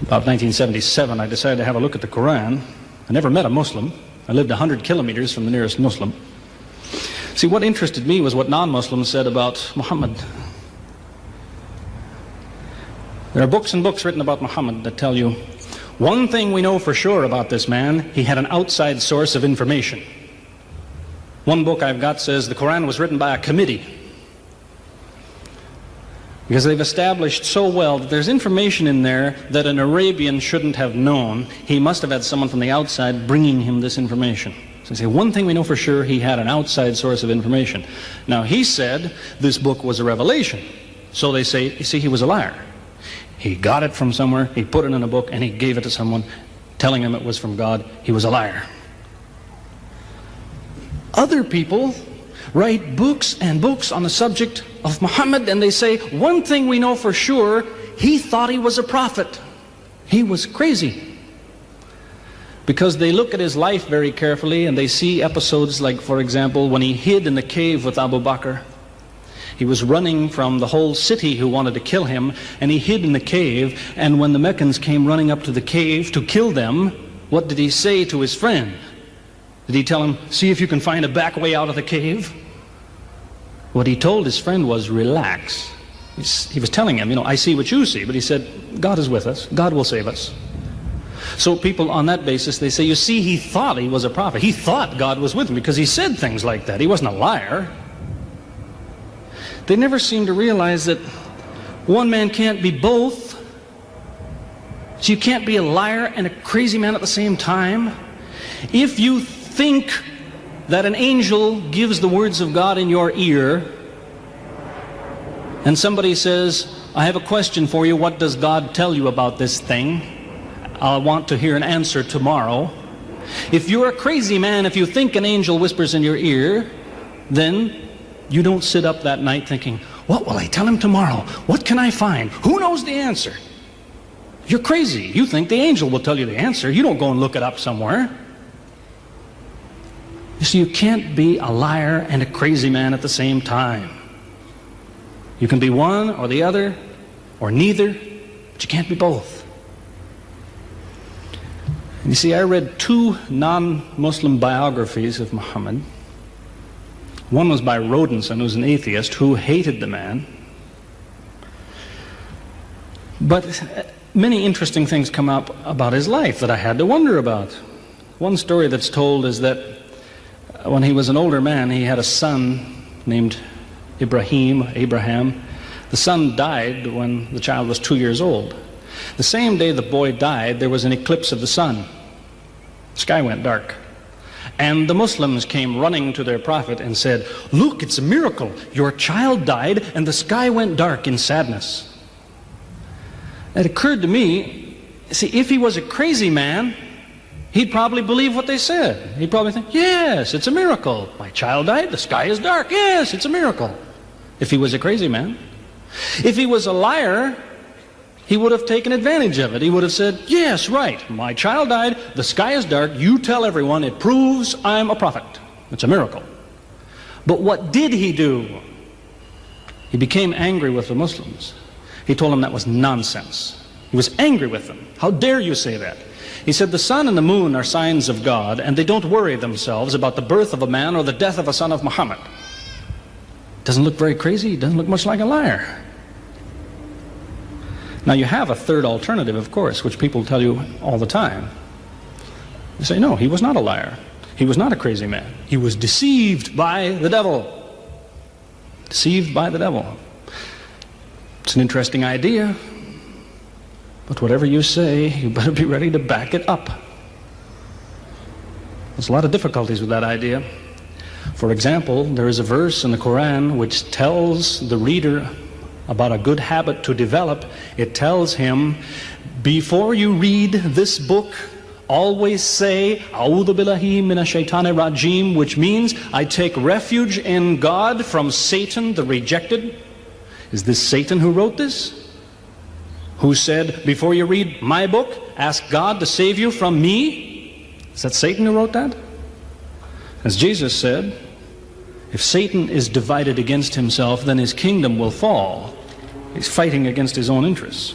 About 1977, I decided to have a look at the Koran. I never met a Muslim. I lived 100 kilometers from the nearest Muslim. See, what interested me was what non-Muslims said about Muhammad. There are books and books written about Muhammad that tell you, one thing we know for sure about this man, he had an outside source of information. One book I've got says the Koran was written by a committee, because they've established so well that there's information in there that an Arabian shouldn't have known. He must have had someone from the outside bringing him this information. So they say, one thing we know for sure, he had an outside source of information. Now, he said this book was a revelation. So they say, you see, he was a liar. He got it from somewhere, he put it in a book, and he gave it to someone, telling him it was from God. He was a liar. Other people write books and books on the subject of Muhammad, and they say, one thing we know for sure, he thought he was a prophet. He was crazy. Because they look at his life very carefully, and they see episodes like, for example, when he hid in the cave with Abu Bakr. He was running from the whole city who wanted to kill him, and he hid in the cave, and when the Meccans came running up to the cave to kill them, what did he say to his friend? Did he tell him, see if you can find a back way out of the cave? What he told his friend was, relax. He was telling him, I see what you see, but he said, God is with us, God will save us. So people on that basis, they say, you see, he thought he was a prophet. He thought God was with him because he said things like that. He wasn't a liar. They never seem to realize that one man can't be both. So you can't be a liar and a crazy man at the same time. If you think that an angel gives the words of God in your ear, and somebody says, I have a question for you, what does God tell you about this thing? I want to hear an answer tomorrow. If you're a crazy man, if you think an angel whispers in your ear, then you don't sit up that night thinking, what will I tell him tomorrow? What can I find? Who knows the answer? You're crazy. You think the angel will tell you the answer. You don't go and look it up somewhere. You see, you can't be a liar and a crazy man at the same time. You can be one or the other, or neither, but you can't be both. And you see, I read two non-Muslim biographies of Muhammad. One was by Rodenson, who's an atheist, who hated the man. But many interesting things come up about his life that I had to wonder about. One story that's told is that when he was an older man, he had a son named Abraham. The son died when the child was 2 years old. The same day the boy died, there was an eclipse of the sun. The sky went dark. And the Muslims came running to their prophet and said, look, it's a miracle. Your child died and the sky went dark in sadness. It occurred to me, see, if he was a crazy man, he'd probably believe what they said. He'd probably think, yes, it's a miracle. My child died, the sky is dark. Yes, it's a miracle. If he was a crazy man. If he was a liar, he would have taken advantage of it. He would have said, yes, right, my child died, the sky is dark, you tell everyone, it proves I'm a prophet. It's a miracle. But what did he do? He became angry with the Muslims. He told them that was nonsense. He was angry with them. How dare you say that? He said the sun and the moon are signs of God, and they don't worry themselves about the birth of a man or the death of a son of Muhammad. Doesn't look very crazy, doesn't look much like a liar. Now you have a third alternative, of course, which people tell you all the time. They say, no, he was not a liar. He was not a crazy man. He was deceived by the devil. Deceived by the devil. It's an interesting idea, but whatever you say, you better be ready to back it up. There's a lot of difficulties with that idea. For example, there is a verse in the Koran which tells the reader about a good habit to develop. It tells him, before you read this book, always say, A'udhu billahi minash shaitani rajim, which means, I take refuge in God from Satan the rejected. Is this Satan who wrote this? Who said, before you read my book, ask God to save you from me? Is that Satan who wrote that? As Jesus said, if Satan is divided against himself, then his kingdom will fall. He's fighting against his own interests.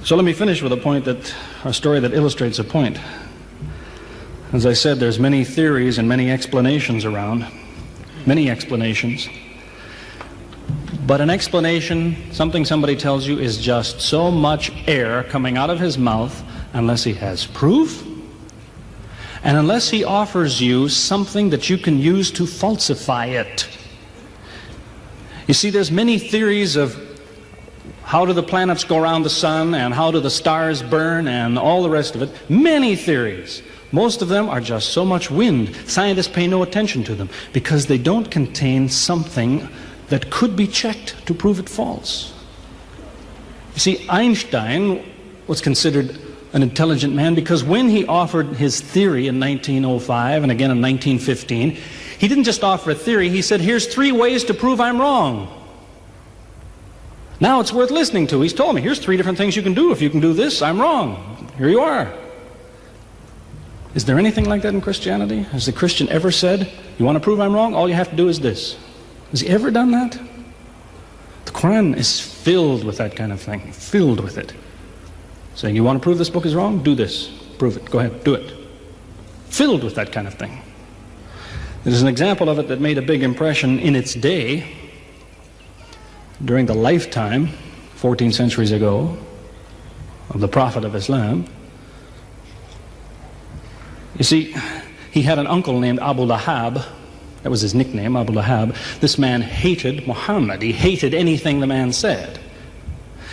So let me finish with a story that illustrates a point. As I said, there's many theories and many explanations around. Many explanations. But an explanation, something somebody tells you, is just so much air coming out of his mouth unless he has proof and unless he offers you something that you can use to falsify it. You see, there's many theories of how do the planets go around the sun and how do the stars burn and all the rest of it. Many theories. Most of them are just so much wind. Scientists pay no attention to them because they don't contain something that could be checked to prove it false. You see, Einstein was considered an intelligent man because when he offered his theory in 1905 and again in 1915, he didn't just offer a theory, he said, here's 3 ways to prove I'm wrong. Now it's worth listening to. He's told me, here's 3 different things you can do. If you can do this, I'm wrong. Here you are. Is there anything like that in Christianity? Has the Christian ever said, you want to prove I'm wrong? All you have to do is this. Has he ever done that? The Koran is filled with that kind of thing, filled with it. Saying, you want to prove this book is wrong? Do this. Prove it. Go ahead. Do it. Filled with that kind of thing. There's an example of it that made a big impression in its day, during the lifetime, 14 centuries ago, of the Prophet of Islam. You see, he had an uncle named Abu Lahab. That was his nickname, Abu Lahab. This man hated Muhammad. He hated anything the man said.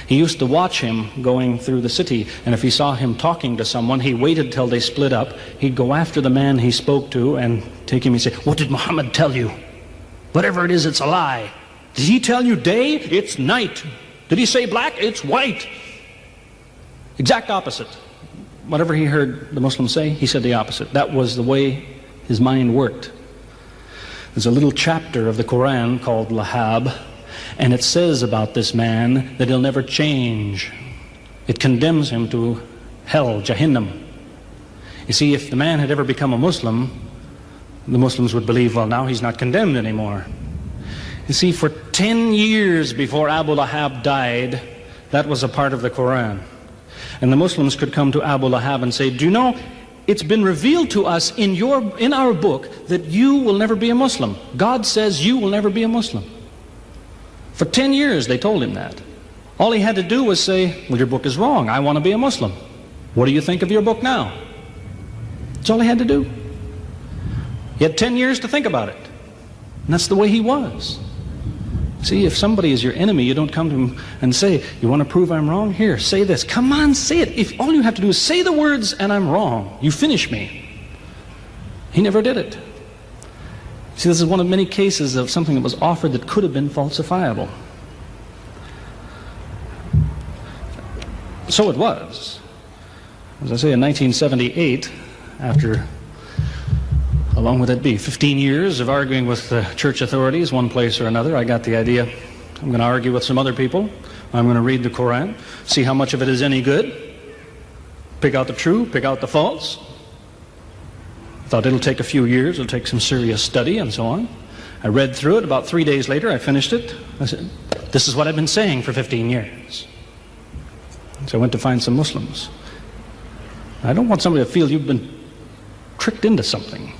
He used to watch him going through the city, and if he saw him talking to someone, he waited till they split up. He'd go after the man he spoke to and take him and say, what did Muhammad tell you? Whatever it is, it's a lie. Did he tell you day? It's night. Did he say black? It's white. Exact opposite. Whatever he heard the Muslims say, he said the opposite. That was the way his mind worked. There's a little chapter of the Koran called Lahab, and it says about this man that he'll never change. It condemns him to hell, Jahannam. You see, if the man had ever become a Muslim, the Muslims would believe, well, now he's not condemned anymore. You see, for 10 years before Abu Lahab died, that was a part of the Koran. And the Muslims could come to Abu Lahab and say, do you know, it's been revealed to us in our book that you will never be a Muslim. God says you will never be a Muslim. For 10 years they told him that. All he had to do was say, well, your book is wrong. I want to be a Muslim. What do you think of your book now? That's all he had to do. He had 10 years to think about it. And that's the way he was. See, if somebody is your enemy, you don't come to him and say, you want to prove I'm wrong? Here, say this. Come on, say it. If all you have to do is say the words and I'm wrong, you finish me. He never did it. See, this is one of many cases of something that was offered that could have been falsifiable. So it was. As I say, in 1978, after, how long would that be? 15 years of arguing with the church authorities, one place or another, I got the idea. I'm going to argue with some other people. I'm going to read the Koran, see how much of it is any good, pick out the true, pick out the false. Thought it'll take a few years, it'll take some serious study and so on. I read through it. About 3 days later, I finished it. I said, this is what I've been saying for 15 years. So I went to find some Muslims. I don't want somebody to feel you've been tricked into something.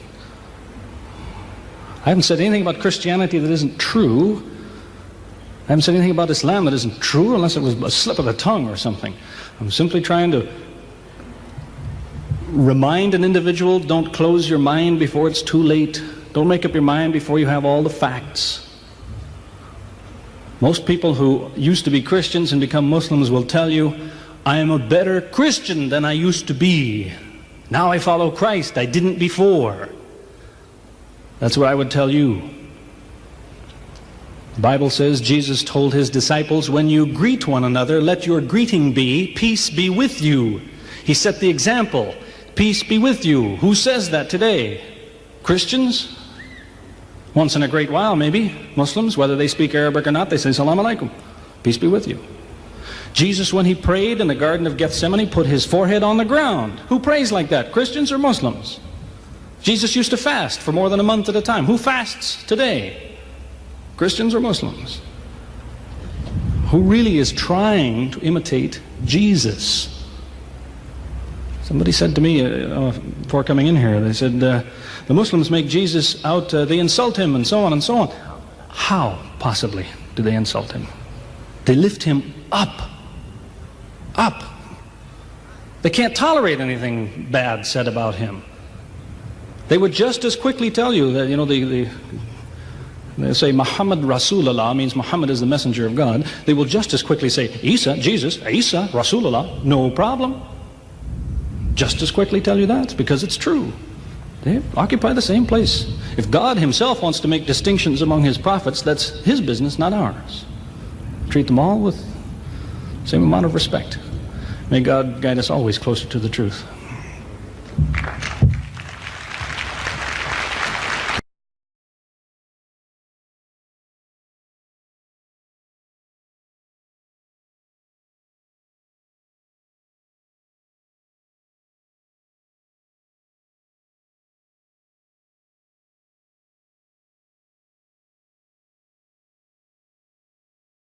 I haven't said anything about Christianity that isn't true. I haven't said anything about Islam that isn't true unless it was a slip of the tongue or something. I'm simply trying to remind an individual, don't close your mind before it's too late. Don't make up your mind before you have all the facts. Most people who used to be Christians and become Muslims will tell you, I am a better Christian than I used to be. Now I follow Christ. I didn't before. That's what I would tell you. The Bible says Jesus told his disciples, when you greet one another, let your greeting be, peace be with you. He set the example. Peace be with you. Who says that today? Christians? Once in a great while, maybe. Muslims, whether they speak Arabic or not, they say, Salaam alaikum. Peace be with you. Jesus, when he prayed in the Garden of Gethsemane, put his forehead on the ground. Who prays like that? Christians or Muslims? Jesus used to fast for more than a month at a time. Who fasts today? Christians or Muslims? who really is trying to imitate Jesus. Somebody said to me before coming in here, they said, the Muslims make Jesus out, they insult him and so on and so on. How, possibly, do they insult him? They lift him up. Up. They can't tolerate anything bad said about him. They would just as quickly tell you that, you know, they say Muhammad Rasulullah means Muhammad is the messenger of God. They will just as quickly say Isa, Jesus, Isa, Rasulullah, no problem. Just as quickly tell you that, because it's true. They occupy the same place. If God himself wants to make distinctions among his prophets, that's his business, not ours. Treat them all with the same amount of respect. May God guide us always closer to the truth.